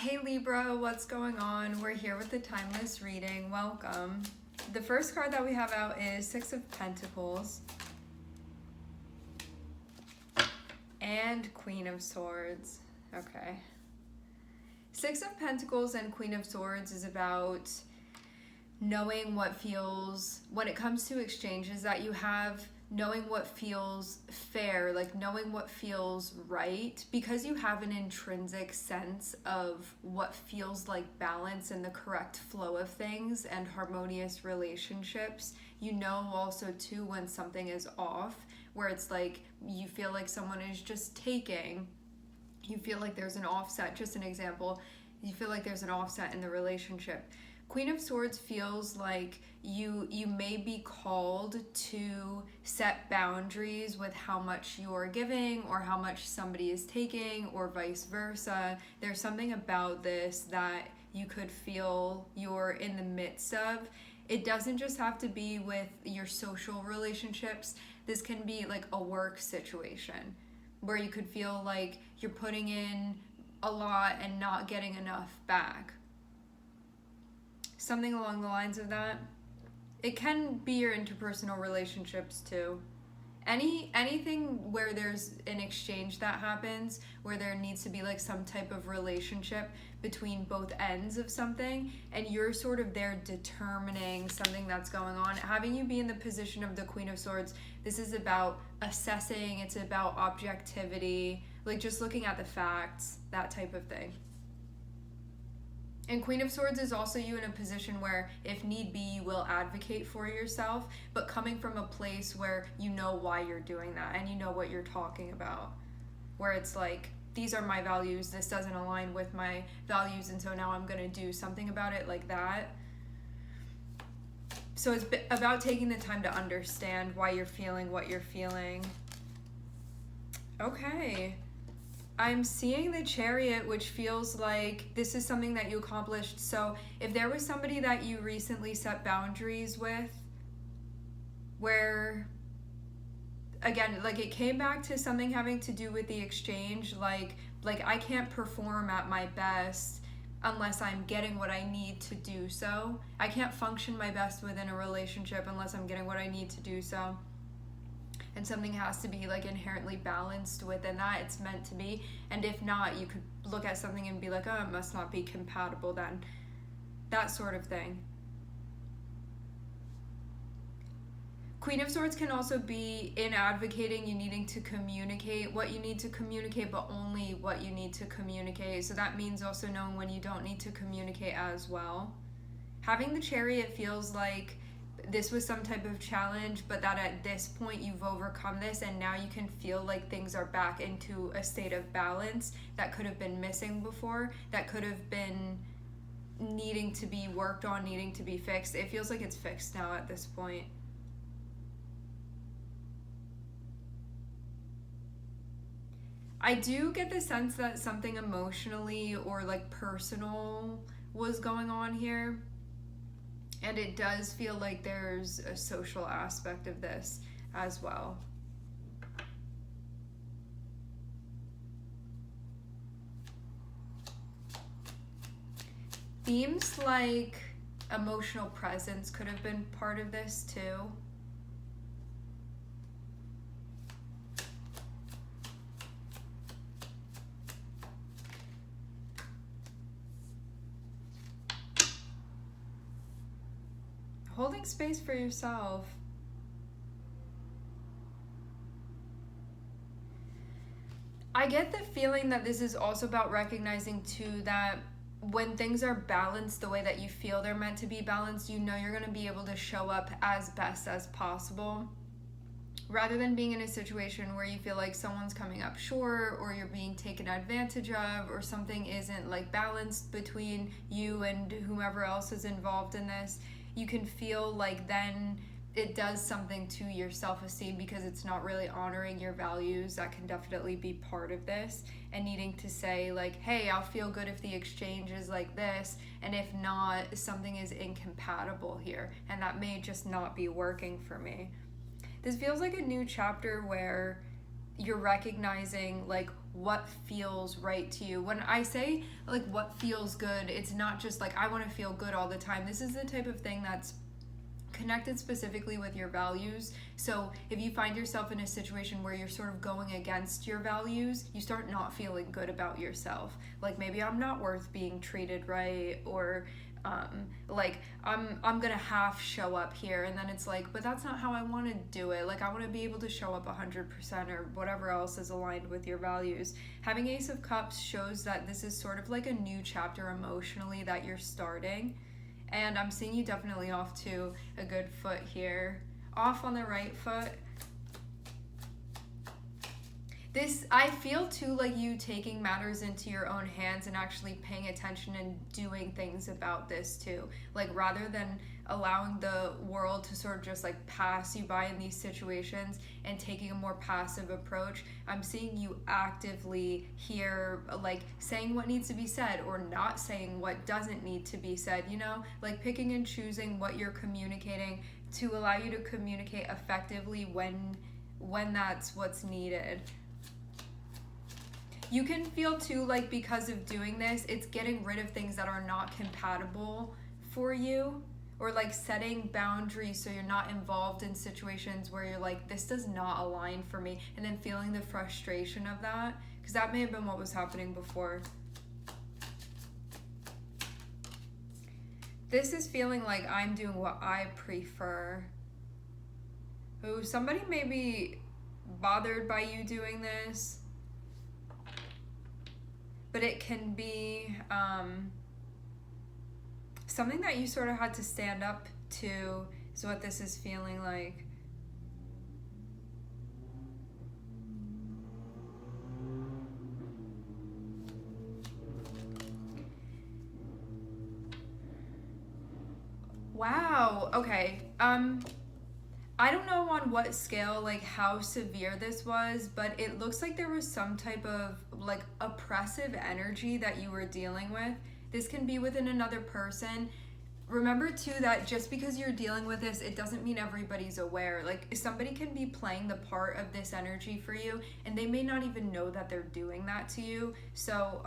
Hey Libra, what's going on? We're here with the Timeless reading. Welcome. The first card that we have out is Six of Pentacles and Queen of Swords. Okay. Six of Pentacles and Queen of Swords is about knowing what feels, when it comes to exchanges that you have, knowing what feels fair, like knowing what feels right, because you have an intrinsic sense of what feels like balance and the correct flow of things and harmonious relationships. You know also too when something is off, where it's like you feel like someone is just taking, you feel like there's an offset. Just an example, you feel like there's an offset in the relationship. Queen of Swords feels like you may be called to set boundaries with how much you're giving or how much somebody is taking, or vice versa. There's something about this that you could feel you're in the midst of. It doesn't just have to be with your social relationships. This can be like a work situation where you could feel like you're putting in a lot and not getting enough back. Something along the lines of that. It can be your interpersonal relationships too. Anything where there's an exchange that happens, where there needs to be like some type of relationship between both ends of something, and you're sort of there determining something that's going on. Having you be in the position of the Queen of Swords, this is about assessing, it's about objectivity, like just looking at the facts, that type of thing. And Queen of Swords is also you in a position where, if need be, you will advocate for yourself, but coming from a place where you know why you're doing that and you know what you're talking about. Where it's like, these are my values, this doesn't align with my values, and so now I'm going to do something about it, like that. So it's about taking the time to understand why you're feeling what you're feeling. Okay. I'm seeing the Chariot, which feels like this is something that you accomplished. So if there was somebody that you recently set boundaries with, where, again, like it came back to something having to do with the exchange, like I can't perform at my best unless I'm getting what I need to do so. I can't function my best within a relationship unless I'm getting what I need to do so. And something has to be like inherently balanced within that. It's meant to be. And if not, you could look at something and be like, oh, it must not be compatible then. That sort of thing. Queen of Swords can also be in advocating, you needing to communicate what you need to communicate, but only what you need to communicate. So that means also knowing when you don't need to communicate as well. Having the Chariot feels like this was some type of challenge, but that at this point you've overcome this, and now you can feel like things are back into a state of balance that could have been missing before, that could have been needing to be worked on, needing to be fixed. It feels like it's fixed now at this point. I do get the sense that something emotionally or like personal was going on here. And it does feel like there's a social aspect of this as well. Themes like emotional presence could have been part of this too. Holding space for yourself. I get the feeling that this is also about recognizing too that when things are balanced the way that you feel they're meant to be balanced, you know you're going to be able to show up as best as possible. Rather than being in a situation where you feel like someone's coming up short, or you're being taken advantage of, or something isn't like balanced between you and whomever else is involved in this, you can feel like then it does something to your self-esteem because it's not really honoring your values. That can definitely be part of this, and needing to say like, hey, I'll feel good if the exchange is like this, and if not, something is incompatible here, and that may just not be working for me. This feels like a new chapter where you're recognizing like what feels right to you. When I say like what feels good, it's not just like I want to feel good all the time. This is the type of thing that's connected specifically with your values. So if you find yourself in a situation where you're sort of going against your values, you start not feeling good about yourself. Like maybe I'm not worth being treated right, or like I'm gonna half show up here, and then it's like, but that's not how I want to do it. Like I want to be able to show up 100% or whatever else is aligned with your values. Having Ace of Cups shows that this is sort of like a new chapter emotionally that you're starting. And I'm seeing you definitely off to a good foot here. Off on the right foot. This, I feel too like you taking matters into your own hands and actually paying attention and doing things about this too. Like rather than allowing the world to sort of just like pass you by in these situations and taking a more passive approach, I'm seeing you actively here, like saying what needs to be said or not saying what doesn't need to be said, you know, like picking and choosing what you're communicating to allow you to communicate effectively when that's what's needed. You can feel too like because of doing this, it's getting rid of things that are not compatible for you, or like setting boundaries so you're not involved in situations where you're like, this does not align for me, and then feeling the frustration of that, because that may have been what was happening before. This is feeling like I'm doing what I prefer. Oh, somebody may be bothered by you doing this. But it can be something that you sort of had to stand up to, is what this is feeling like. Wow, okay. I don't know on what scale, like how severe this was, but it looks like there was some type of like oppressive energy that you were dealing with. This can be within another person. Remember too that just because you're dealing with this, it doesn't mean everybody's aware. Like somebody can be playing the part of this energy for you, and they may not even know that they're doing that to you. So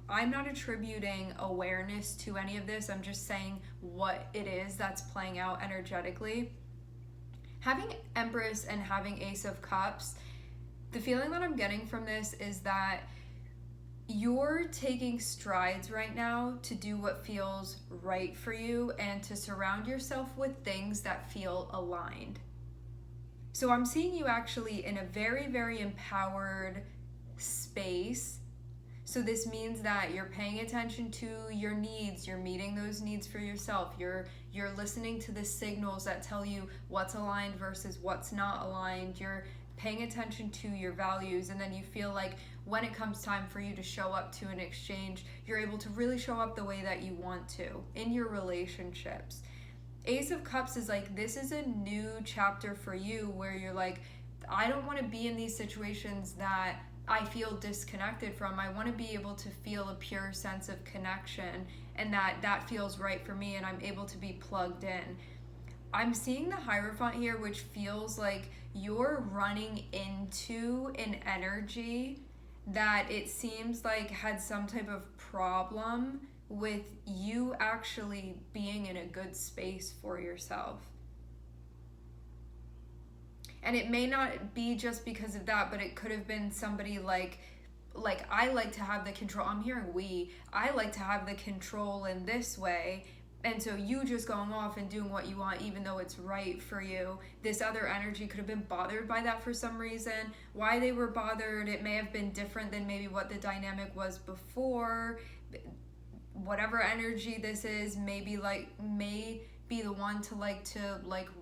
I'm not attributing awareness to any of this. I'm just saying what it is that's playing out energetically. Having Empress and having Ace of Cups, the feeling that I'm getting from this is that you're taking strides right now to do what feels right for you and to surround yourself with things that feel aligned. So I'm seeing you actually in a very, very empowered space. So this means that you're paying attention to your needs, you're meeting those needs for yourself, you're listening to the signals that tell you what's aligned versus what's not aligned, you're paying attention to your values, and then you feel like when it comes time for you to show up to an exchange, you're able to really show up the way that you want to in your relationships. Ace of Cups is like, this is a new chapter for you where you're like, I don't want to be in these situations that I feel disconnected from. I want to be able to feel a pure sense of connection, and that feels right for me, and I'm able to be plugged in. I'm seeing the Hierophant here, which feels like you're running into an energy that it seems like had some type of problem with you actually being in a good space for yourself. And it may not be just because of that, but it could have been somebody like I like to have the control. I'm hearing I like to have the control in this way. And so you just going off and doing what you want, even though it's right for you. This other energy could have been bothered by that for some reason. Why they were bothered, it may have been different than maybe what the dynamic was before. Whatever energy this is, may be the one to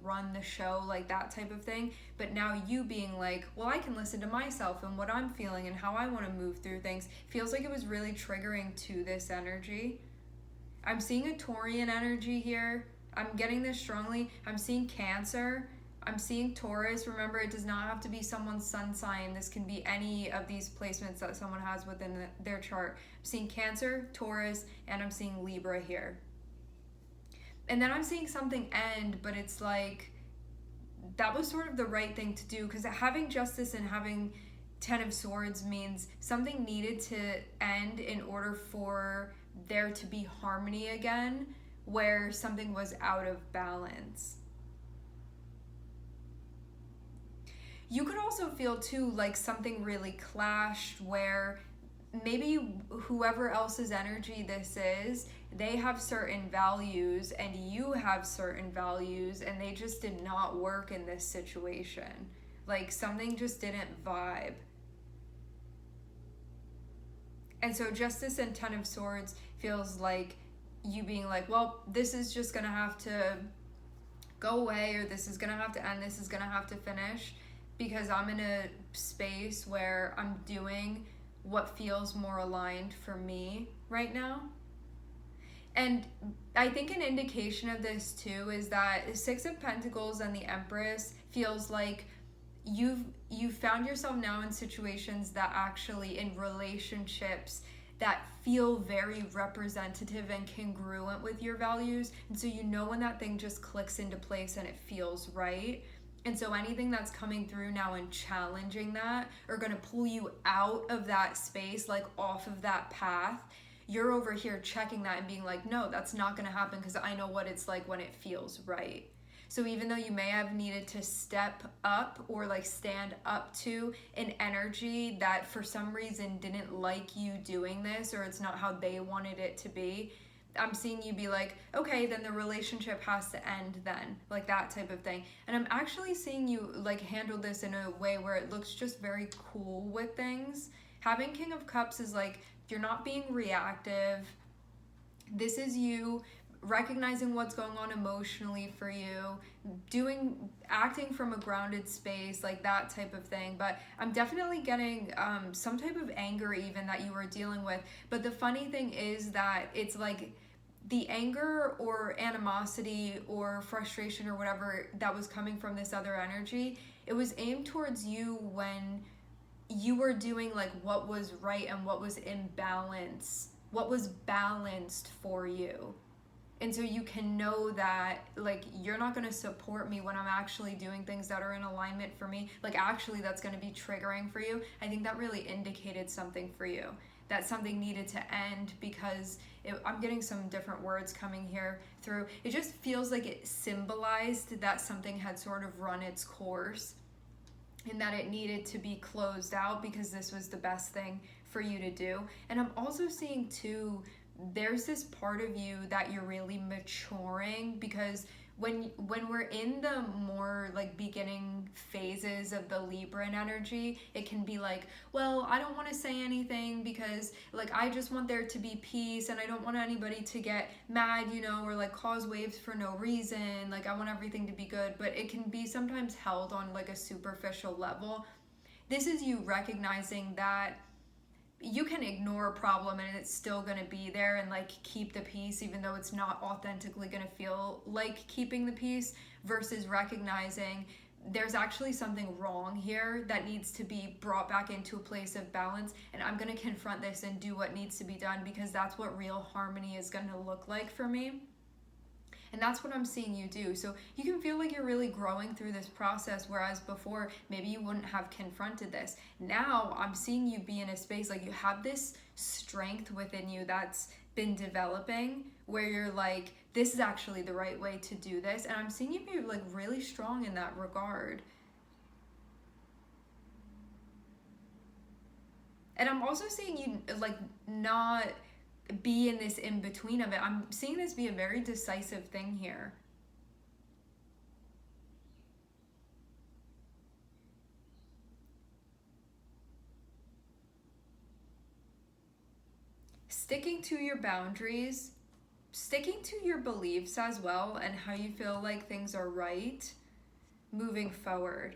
run the show, like that type of thing. But now you being like, well, I can listen to myself and what I'm feeling and how I want to move through things, feels like it was really triggering to this energy. I'm seeing a Taurian energy here. I'm getting this strongly. I'm seeing Cancer. I'm seeing Taurus. Remember, it does not have to be someone's sun sign. This can be any of these placements that someone has within their chart. I'm seeing Cancer, Taurus, and I'm seeing Libra here. And then I'm seeing something end, but it's like, that was sort of the right thing to do, because having justice and having Ten of Swords means something needed to end in order for there to be harmony again, where something was out of balance. You could also feel too like something really clashed, where maybe whoever else's energy this is, they have certain values and you have certain values, and they just did not work in this situation. Like something just didn't vibe. And so Justice and Ten of Swords feels like you being like, well, this is just gonna have to go away, or this is gonna have to end, this is gonna have to finish, because I'm in a space where I'm doing what feels more aligned for me right now. And I think an indication of this too is that Six of Pentacles and the Empress feels like you've found yourself now in situations that actually, in relationships that feel very representative and congruent with your values. And so you know when that thing just clicks into place and it feels right. And so anything that's coming through now and challenging that, or going to pull you out of that space, like off of that path, you're over here checking that and being like, no, that's not going to happen, because I know what it's like when it feels right. So even though you may have needed to step up or like stand up to an energy that for some reason didn't like you doing this, or it's not how they wanted it to be, I'm seeing you be like, okay, then the relationship has to end then, like that type of thing. And I'm actually seeing you like handle this in a way where it looks just very cool with things. Having King of Cups is like, you're not being reactive. This is you recognizing what's going on emotionally for you, acting from a grounded space, like that type of thing. But I'm definitely getting some type of anger even that you were dealing with. But the funny thing is that it's like the anger or animosity or frustration or whatever that was coming from this other energy, it was aimed towards you when you were doing like what was right and what was in balance, what was balanced for you. And so you can know that like you're not going to support me when I'm actually doing things that are in alignment for me. Like actually that's going to be triggering for you. I think that really indicated something for you, that something needed to end, because I'm getting some different words coming here through. It just feels like it symbolized that something had sort of run its course and that it needed to be closed out because this was the best thing for you to do. And I'm also seeing too, there's this part of you that you're really maturing, because when we're in the more like beginning phases of the Libran energy, it can be like, well, I don't want to say anything because like I just want there to be peace and I don't want anybody to get mad, you know, or like cause waves for no reason. Like I want everything to be good, but it can be sometimes held on like a superficial level. This is you recognizing that you can ignore a problem and it's still going to be there and like keep the peace even though it's not authentically going to feel like keeping the peace, versus recognizing there's actually something wrong here that needs to be brought back into a place of balance, and I'm going to confront this and do what needs to be done because that's what real harmony is going to look like for me. And that's what I'm seeing you do. So you can feel like you're really growing through this process, whereas before, maybe you wouldn't have confronted this. Now I'm seeing you be in a space like you have this strength within you that's been developing, where you're like, this is actually the right way to do this. And I'm seeing you be like really strong in that regard. And I'm also seeing you like not be in this in between of it. I'm seeing this be a very decisive thing here. Sticking to your boundaries, sticking to your beliefs as well, and how you feel like things are right moving forward.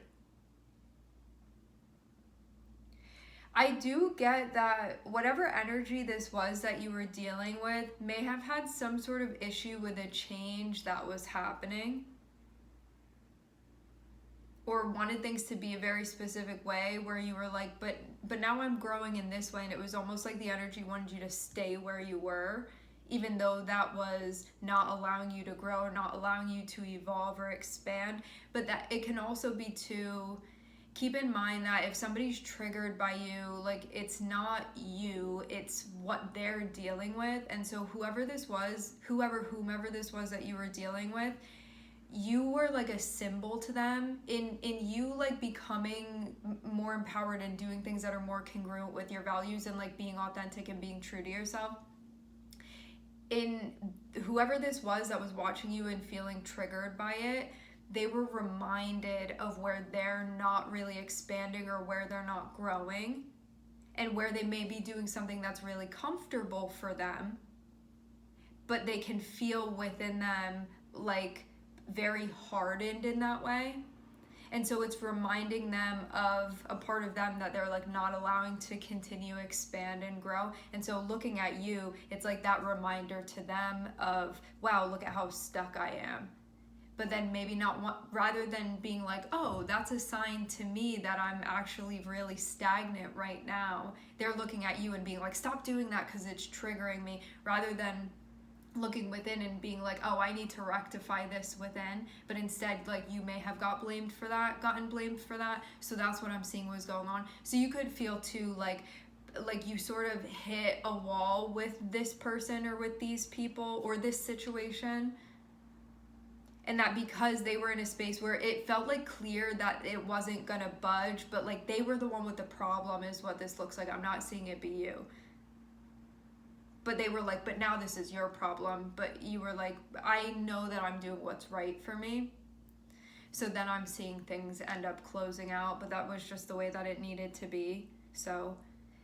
I do get that whatever energy this was that you were dealing with may have had some sort of issue with a change that was happening, or wanted things to be a very specific way, where you were like, but now I'm growing in this way, and it was almost like the energy wanted you to stay where you were, even though that was not allowing you to grow, not allowing you to evolve or expand. But that it can also be too, keep in mind that if somebody's triggered by you, like, it's not you, it's what they're dealing with. And so whomever this was that you were dealing with, you were like a symbol to them in you like becoming more empowered and doing things that are more congruent with your values and like being authentic and being true to yourself. In whoever this was that was watching you and feeling triggered by it, they were reminded of where they're not really expanding or where they're not growing, and where they may be doing something that's really comfortable for them, but they can feel within them like very hardened in that way. And so it's reminding them of a part of them that they're like not allowing to continue, expand, and grow. And so looking at you, it's like that reminder to them of, wow, look at how stuck I am. But then maybe rather than being like, oh, that's a sign to me that I'm actually really stagnant right now, they're looking at you and being like, stop doing that because it's triggering me, rather than looking within and being like, oh, I need to rectify this within. But instead, like, you may have gotten blamed for that. So that's what I'm seeing was going on. So you could feel too like you sort of hit a wall with this person or with these people or this situation. And that because they were in a space where it felt like clear that it wasn't gonna budge, but like they were the one with the problem is what this looks like. I'm not seeing it be you. But they were like, but now this is your problem. But you were like, I know that I'm doing what's right for me. So then I'm seeing things end up closing out, but that was just the way that it needed to be. So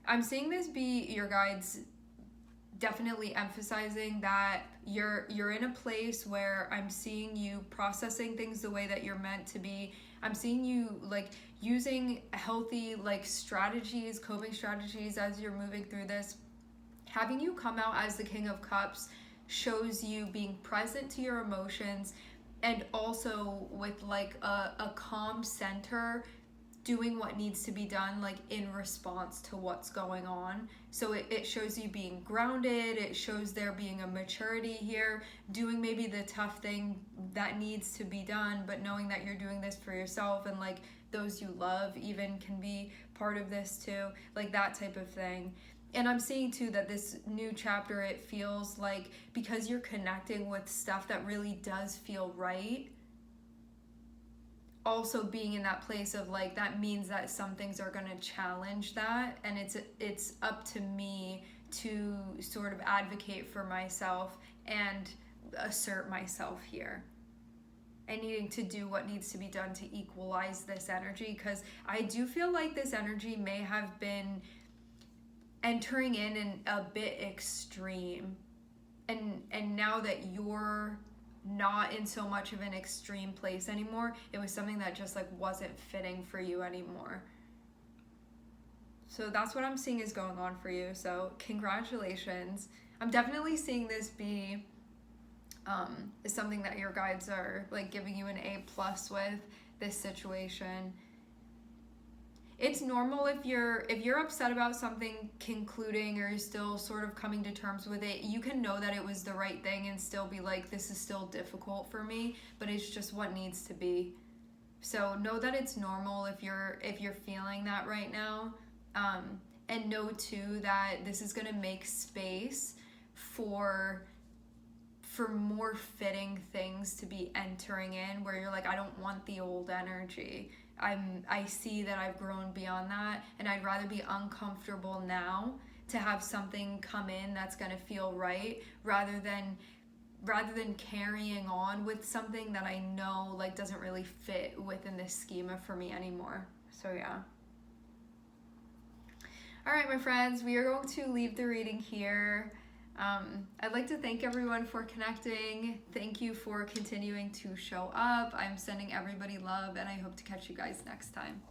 I'm seeing this be your guides definitely emphasizing that you're in a place where I'm seeing you processing things the way that you're meant to be. I'm seeing you like using healthy like strategies, coping strategies as you're moving through this. Having you come out as the King of Cups shows you being present to your emotions, and also with like a calm center, doing what needs to be done like in response to what's going on. So it shows you being grounded, it shows there being a maturity here, doing maybe the tough thing that needs to be done, but knowing that you're doing this for yourself, and like those you love even can be part of this too, like that type of thing. And I'm seeing too that this new chapter, it feels like because you're connecting with stuff that really does feel right, also being in that place of like, that means that some things are going to challenge that, and it's up to me to sort of advocate for myself and assert myself here, and needing to do what needs to be done to equalize this energy, because I do feel like this energy may have been entering in a bit extreme, and now that you're not in so much of an extreme place anymore, it was something that just like wasn't fitting for you anymore. So that's what I'm seeing is going on for you. So congratulations. I'm definitely seeing this be is something that your guides are like giving you an A+ with this situation. It's normal if you're upset about something concluding, or still sort of coming to terms with it. You can know that it was the right thing and still be like, this is still difficult for me, but it's just what needs to be. So know that it's normal if you're feeling that right now, and know too that this is gonna make space for more fitting things to be entering in, where you're like, I don't want the old energy. I see that I've grown beyond that, and I'd rather be uncomfortable now to have something come in that's gonna feel right, rather than carrying on with something that I know like doesn't really fit within this schema for me anymore. So yeah. All right, my friends, we are going to leave the reading here. I'd like to thank everyone for connecting. Thank you for continuing to show up. I'm sending everybody love, and I hope to catch you guys next time.